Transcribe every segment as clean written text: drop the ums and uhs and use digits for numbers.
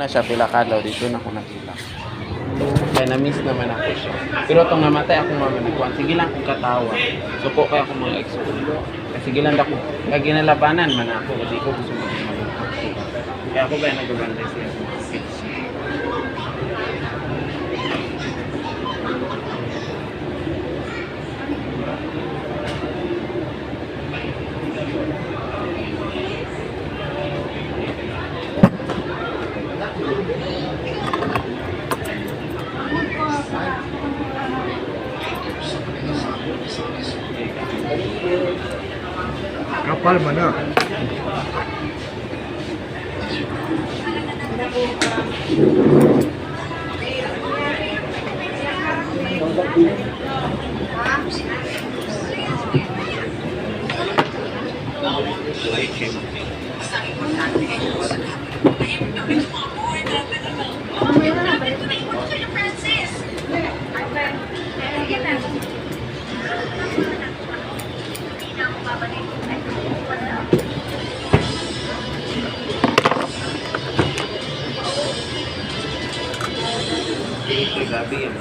na siya, pila kadlaw dito na ko nakita. Kaya na-miss naman ako siya. Pero itong namatay akong mama nagkuhan, sige lang kung katawa. Suko kaya ako mga ex-ulo. Kasi sige lang ako, kaya ginalabanan man ako, kasi ko gusto mag-malungkot. Kaya ako ba nag-ubantay siya sa mga kids. Kapal mana? Sabi yan.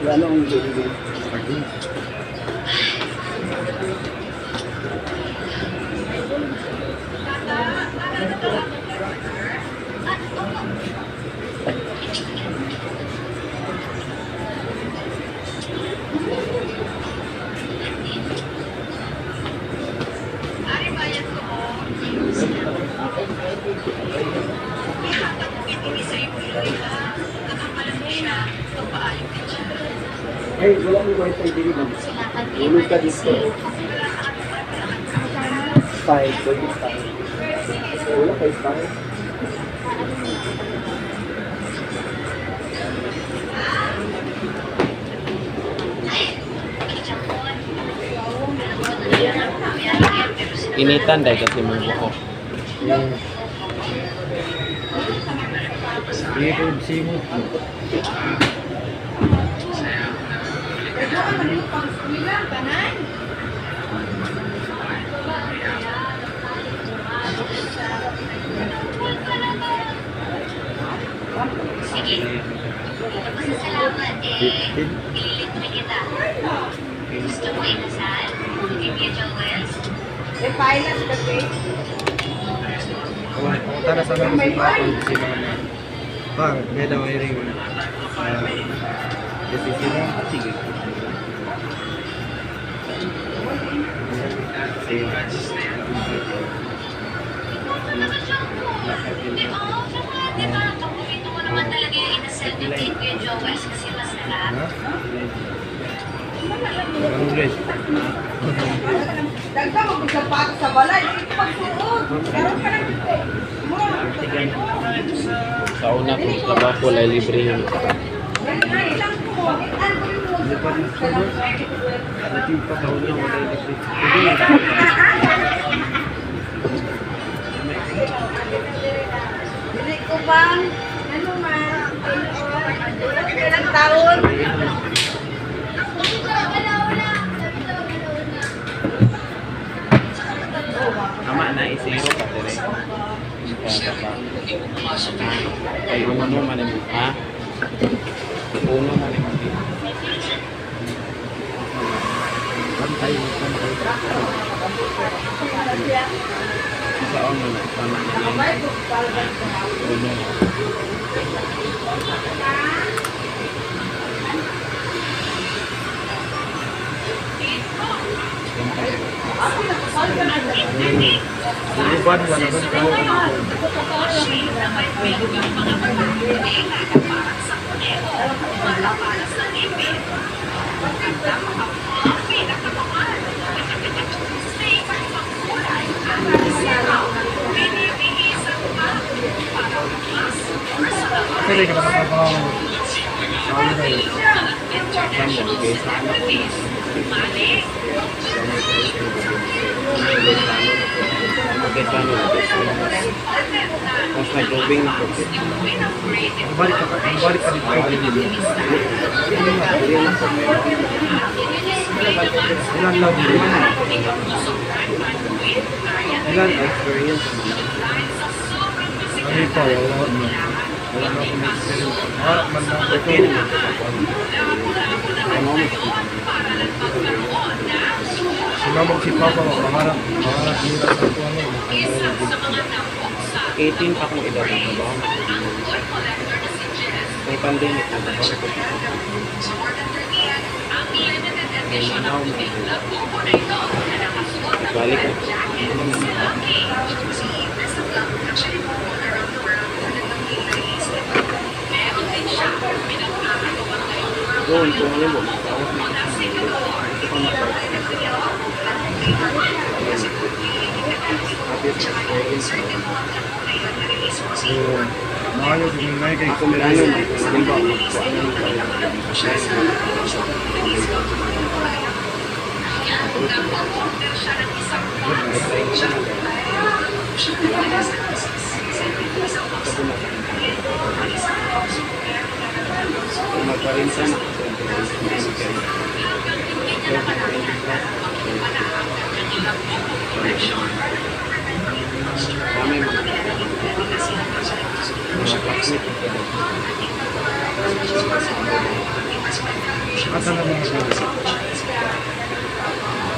Wala akong bibigyan. Ay, wala mo wifi dito ma'am. Ulog ka dito. 5, wala kay 5. Initan dahil kasi may buko. Dito simot. Sige. Masasalamat ililit na kita. Gusto mo inasal? Kay Joel? Finance kasi. Tara sa mga si mama. Bang, may daw ay ring. Kasi sila. Sige. Di ba? Kapunito mo naman talaga yung inasal ng kay Joel kasi masarap. English. Dagda mo biglang pato sa balay. Ito pagsuot. Meron ka lang dito. Sa una kong trabaho, wala libre yun. Ilang po. Hindi pa rin sunod. At yung pataon niya wala yung Bili ko bang? Ano ma? Ilang taon? Tama na, isiro ka dire. Kay uno man yung ha? Uno man yung pantay. sa uno na. Tama na yan. Uno. Iban wala ba ko? Pwede ka pa pa. Tapos nag-roving na ko. Balik ka dito. Ilan lang dito. Ilan? Experience naman. Ano pa? Wala na akong experience. Harap man lang. Okay naman ito ako. Economics. Sinamag si Papa, pangarap nila sa ito ano. 18 pa kung edad ng trabaho. May pandemic na ba? Balik ko. Doon, kung alam mo, tawag na ito pa Maayo din na kay Ako ano man, kung ba, magkuha na magparinsa na kami mga classmate. Asa na mga sabi?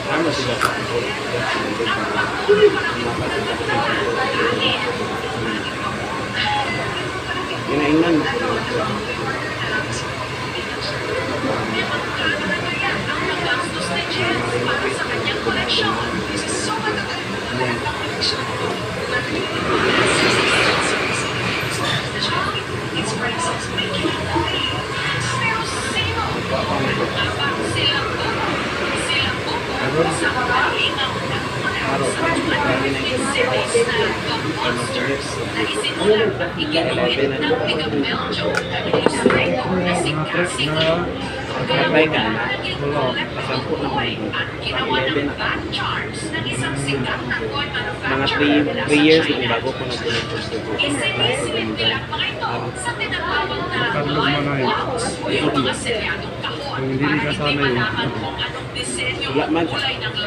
Ano sila sa ako? Inaingnan mo. Kapay ka na. Kasampu na ko. 11 na. Mga 3 years lang bago ko nag-ulit. Karlog man na yun. Kung hindi ka sana yun. Wala man.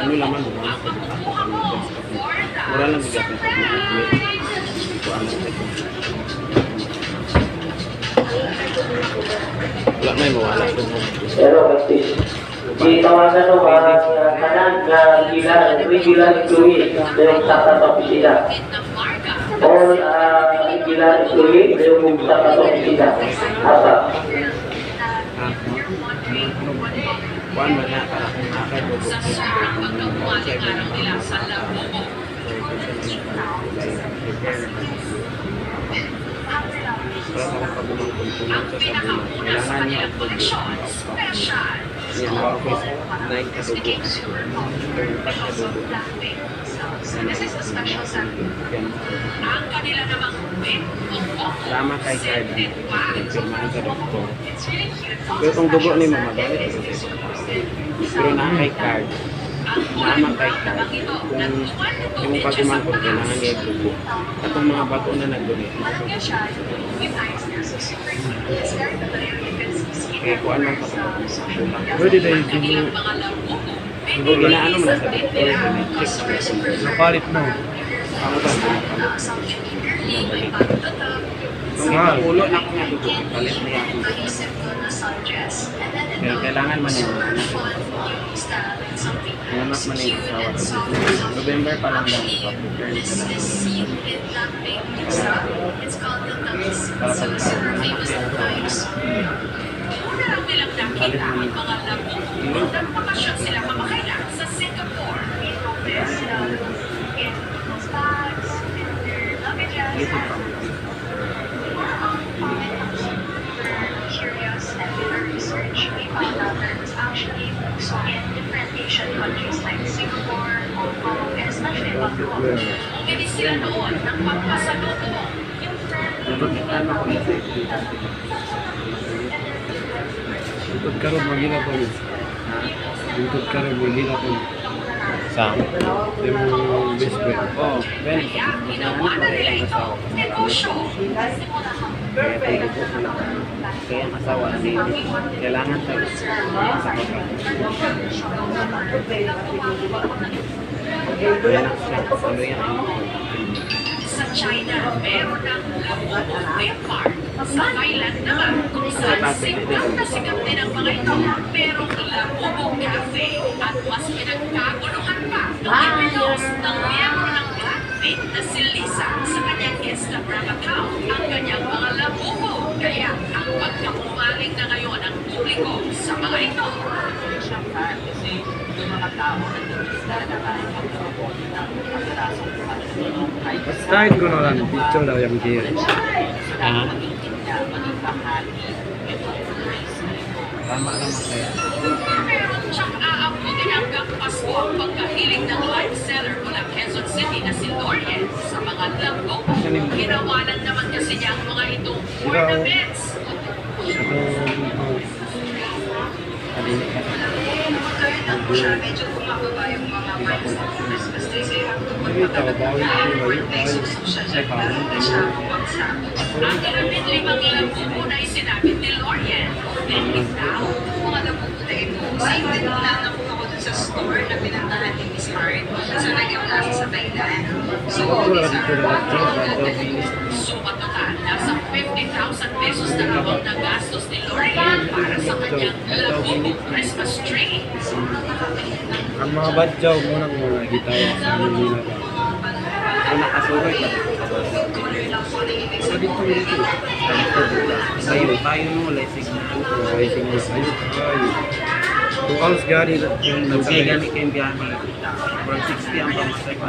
Ano laman mo? Mura lang bigyan ko. Wala may mawala ko. Pero kasi itawagan ng mga kanan na regular employee na yung sa opisina. All regular employee na yung sa opisina. Asa? Kuan man na para kung nakay bobo. Para sa pagmamangkulunan sa sabuna. Kailangan niya ang pagmamangkulunan. Yan ang office. Naik kadugo. Pagkadugo. Salamat kay Carda. Nagpirmahan sa doktor. Pero itong dugo ni Mama, bakit? Pero na kay card. Naman kay card. Kung yung pagumangkot, kailangan niya yung dugo. At yung mga bato na nag-donate. Kaya kuhaan lang sa Pwede dahil dugo. dugo. Ginaano mo na sa doktor. Check. Napalit mo. Ako ba? Kung ipapulo na ko nga dugo, palit niya ako. Pero kailangan man yun. Nanap man yung asawa. November pa lang lang ipaprepare na sila. Para sa palit mo yun. Dito pa. Curious and with our research, we found out that it's actually also in different Asian countries like Singapore, Hong Kong, and especially Bangkok. Bumili sila noon ng pampasalubong. Yung friend Ano ko na Bukod ka rin maghila ko yun. Bukod ka rin maghila ko yun. sa Yung best friend. oh, Ben, ginawa na nila ito. Negosyo. Kaya tayo po na kaya ang asawa ni kailangan sa Ayan ang ano yan. Sa China, meron ng Labubu Theme Park. Sa Thailand naman, kung saan sikat din ang mga ito, merong Labubu Cafe. At mas pinagkaguluhan pa ng ipinost ng miyembro ng Blackpink na si Lisa sa kanyang Instagram account ang kanyang mga Labubu. Kaya ang pagkakumaling na ngayon ang publiko sa mga ito. Kasi yung mga tao nag-isla na kahit magkaroon ng pagkasong kahit Bastahin ko na lang, picture daw yung gear. Ah? Tama lang masaya. Tsaka aabutin hanggang Pasko ang pagkahiling ng live seller mula Quezon City na si Lorien sa mga Labubu. Ginawalan naman kasi niya ang mga itong ornaments. Kahit na po siya, medyo bumababa yung mga marks of Christmas trees. So you have to put mga birthday social dyan para hindi siya bumagsak. Ang 15 Labubu na isinabit ni Lorien. Technic daw. Mga napupunta ito. Same din na nakuha ko dun sa store na pinantahan ni Miss Hart. So nag-apply siya sa Thailand. So, Sumat total, nasa 50,000 pesos na raw ang nagastos ni Lorien para sa kanyang Labubu Christmas tree. Ang mga badyaw mo nang mga gitaw sa Manila ba? Kung nakasuroy ka. Tayo mo, lesig na. Rising na sa'yo. Kung alas gani yung Lugay gani kayong gani. From 60 ang pamasay pa.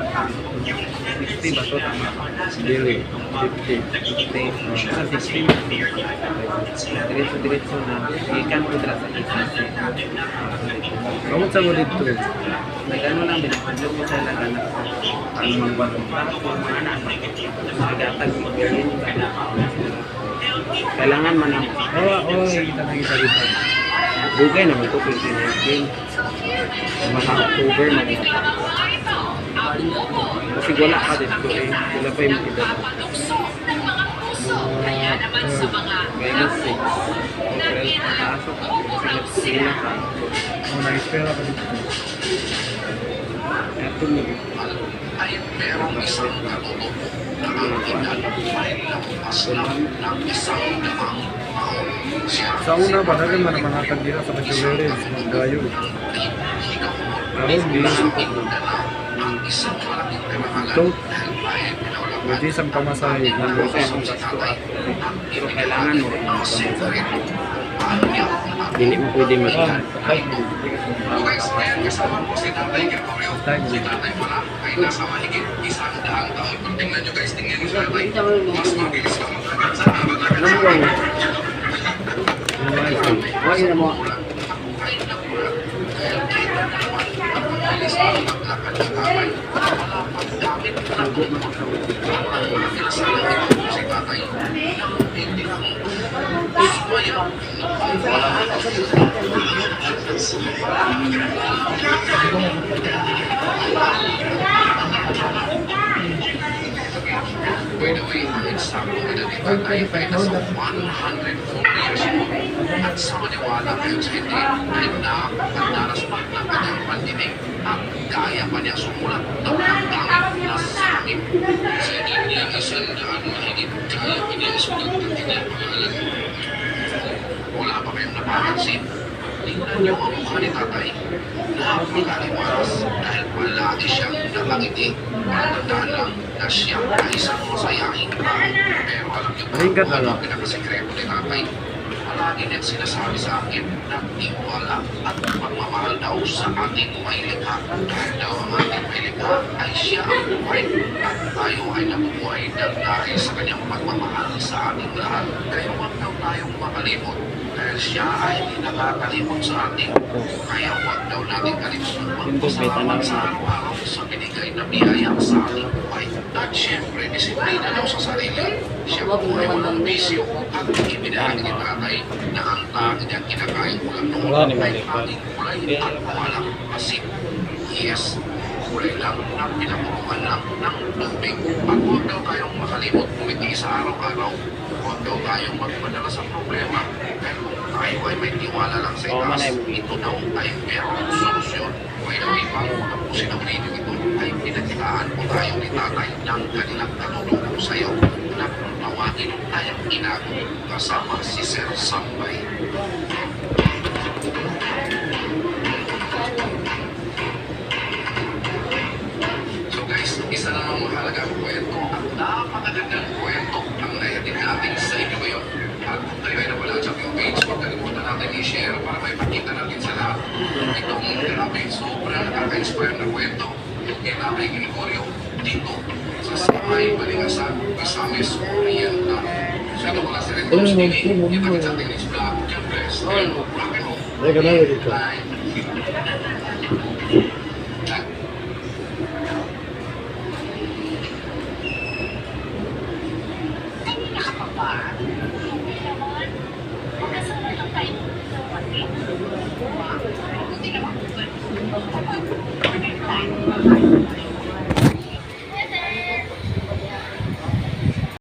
60 ba ito? Tama. Dili, 50. 60. Sa 60. Diretso na. Ikan ko dira sa isip. Kamot sa mo dito. Nag-ano lang, binapagod ko sa lagan na ang magbato. Para po mga anak. Magatag mag-galing. Kailangan man ang Oo, kita na kita dito. bugay naman ito. Pwede na yung mga October na ito. Kasi wala ka dito eh. Wala pa yung kita. Kaya naman sa mga Minus 6. April, pataasok. Sila ka. Kung na-espera ka dito. Ito mo. Sa una pa, dahil man naman natag dito sa Bachelores, magayo. Karoon, di. Ito, hindi isang pamasahe. Kasi ang gasto at pero kailangan mo rin ang pamasahe. Hindi mo pwede mag-ihan. Time mo. Why na mo? By the way, it's something na nagbantay pa ito sa 104 years old. At sa maniwala kayo sa hindi, ay nakakadaras pa ng kanyang pandinig at kaya pa niya sumulat ng hanggang na sakit. Sa kanya isandaan mahigit kaya pa niya sulat ng kanyang pangalan. Wala pa kayong napapansin? Tingnan niyo ang mukha ni tatay. Napakaliwalas dahil palagi siyang nakangiti. Tandaan lang na siya ay isang masayahing tao. Pero alam niyo ba Ringkat kung ano lang. ang pinakasekreto ni tatay? Palagi niyang sinasabi sa akin na tiwala at pagmamahal daw sa ating may likha. Dahil daw ang ating may likha ay siya ang buhay. At tayo ay nabubuhay ng dahil sa kanyang pagmamahal sa ating lahat. Kaya huwag daw tayong makalimot. Dahil siya ay hindi nakakalimot sa atin. Kaya huwag daw natin kalimutan magpasalamat sa araw-araw sa binigay na biyaya sa ating buhay. At syempre, disiplina daw sa sarili. Siya po ay walang bisyo at ibinahagi ni tatay na ang tanging niyang kinakain ulam noon ay ating kulay at walang asin. Yes, kulay lang na pinapuruan lang ng tubig. At huwag daw tayong makalimot kumiti sa araw-araw. Huwag daw tayong magpadala sa problema. Pero kung tayo ay may tiwala lang sa itaas, ito daw ay merong solusyon. By the way, bago matapusin ang video ito, ay pinakitaan po tayo ni tatay ng kanilang tanong po sa iyo na tawagin tayong inago kasama si Sir Sambay. So guys, isa namang mahalagang kwento at napakagandang kwento ang naihatid natin sa inyo ngayon. At kung tayo ay nawala sa ating page, huwag kalimutan natin i-share para may pakita natin sa lahat. Itong grabe, sobrang nakaka-inspire na kwento. Kaya Tatay Gregorio dito sa Samay Baligasan, Misamis Oriental. So ito pala si Rector Stevie, kita kita sa ating next vlog. God bless. And rock and roll. Bye. Nakapapa.